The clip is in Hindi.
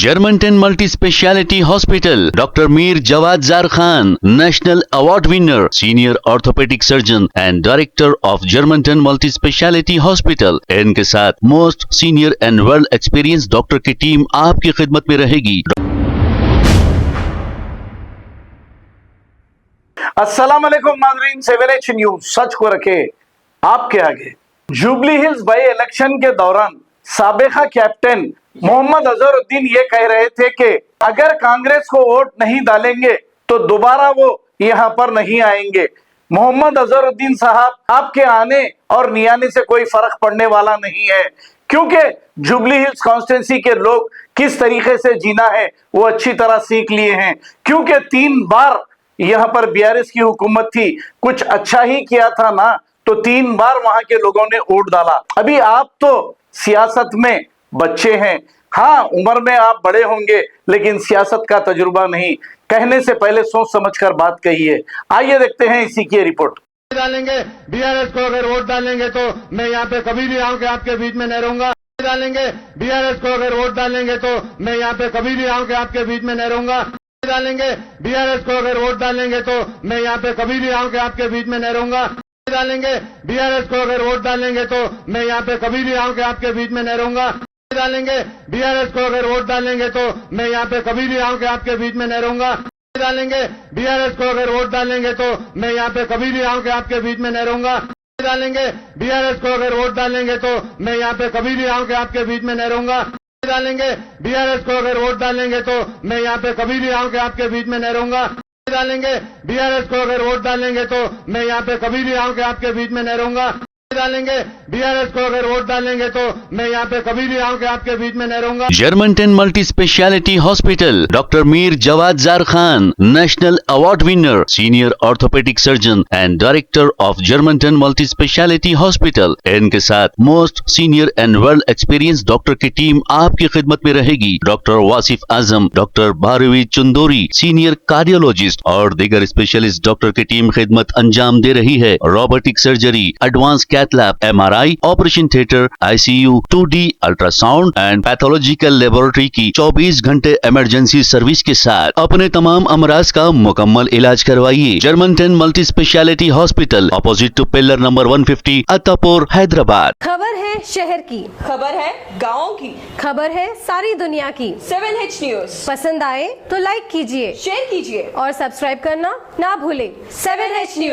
Germantown Multi Speciality Hospital, Dr. Mir Jawad Zar Khan, National Award winner, Senior Orthopedic Surgeon and Director of Germantown Multi Speciality Hospital। इनके साथ most senior and world experience doctor की टीम आपकी खिदमत में रहेगी। अस्सलाम वालेकुम नाज़रीन, 7H न्यूज सच को रखे आपके आगे। जुबली हिल्स बाई इलेक्शन के दौरान साबिका कैप्टन मोहम्मद अजहरुद्दीन ये कह रहे थे कि अगर कांग्रेस को वोट नहीं डालेंगे तो दोबारा वो यहाँ पर नहीं आएंगे। मोहम्मद अजहरुद्दीन साहब, आपके आने और नहीं आने से कोई फर्क पड़ने वाला नहीं है, क्योंकि जुबली हिल्स कॉन्स्टिट्यूंसी के लोग किस तरीके से जीना है वो अच्छी तरह सीख लिए हैं। क्योंकि 3 बार यहाँ पर बीआरएस की हुकूमत थी, कुछ अच्छा ही किया था ना, तो 3 बार वहां के लोगों ने वोट डाला। अभी आप तो सियासत में बच्चे हैं, हाँ उम्र में आप बड़े होंगे, लेकिन सियासत का तजुर्बा नहीं। कहने से पहले सोच समझकर बात कहिए। आइए देखते हैं इसी की रिपोर्ट। डालेंगे बीआरएस को, अगर वोट डालेंगे तो मैं यहाँ पे कभी भी आऊं के आपके बीच में नहीं रहूंगा। डालेंगे बीआरएस को, अगर वोट डालेंगे तो मैं यहाँ पे कभी भी आऊं के आपके बीच में नहीं रहूंगा। डालेंगे बीआरएस को, अगर वोट डालेंगे तो मैं यहाँ पे कभी भी आऊं के आपके बीच में नहीं रहूंगा। डालेंगे बीआरएस को, अगर वोट डालेंगे तो मैं यहाँ पे कभी भी आऊं के आपके बीच में नहीं रहूंगा। डालेंगे बीआरएस को, अगर वोट डालेंगे तो मैं यहाँ पे कभी भी आऊं के आपके बीच में नहीं रहूंगा। डालेंगे बीआरएस को, अगर वोट डालेंगे तो मैं यहाँ पे कभी भी आऊं के आपके बीच में नहीं रहूंगा। डालेंगे बीआरएस को, अगर वोट डालेंगे तो मैं यहाँ पे कभी भी आऊं के आपके बीच में नहीं रहूंगा। डालेंगे बीआरएस को, अगर वोट डालेंगे तो मैं यहाँ पे कभी भी आऊं के आपके बीच में नहीं रहूंगा। डालेंगे बीआरएस को, अगर वोट डालेंगे तो मैं यहाँ पे कभी भी आऊं के आपके बीच में नहीं रहूंगा। डालेंगे बीआरएस को, अगर वोट डालेंगे तो मैं यहाँ पे कभी भी आऊं के आपके बीच में नहीं रहूंगा। Germantown Multi Speciality Hospital, Dr. Mir Jawad Zar Khan, National Award winner, Senior Orthopedic Surgeon and Director of Germantown Multi Speciality Hospital। इनके साथ most senior and world experience doctor की टीम आपकी खिदमत में रहेगी। Doctor Wasif Azam, doctor Bharvi Chandori, senior cardiologist और दीगर स्पेशलिस्ट डॉक्टर की टीम खिदमत अंजाम दे रही है। Robotic surgery, advance lab, MRI, operation theatre, ICU, 2D ultrasound and pathological laboratory की 24 घंटे इमरजेंसी सर्विस के साथ अपने तमाम अमराज का मुकम्मल इलाज करवाइए। Germanten multi speciality hospital, opposite to pillar number 150, Attapur, Hyderabad. खबर है शहर की, खबर है गाँव की, खबर है सारी दुनिया की। 7H न्यूज पसंद आए तो लाइक कीजिए, शेयर कीजिए और सब्सक्राइब करना ना भूले। 7H news.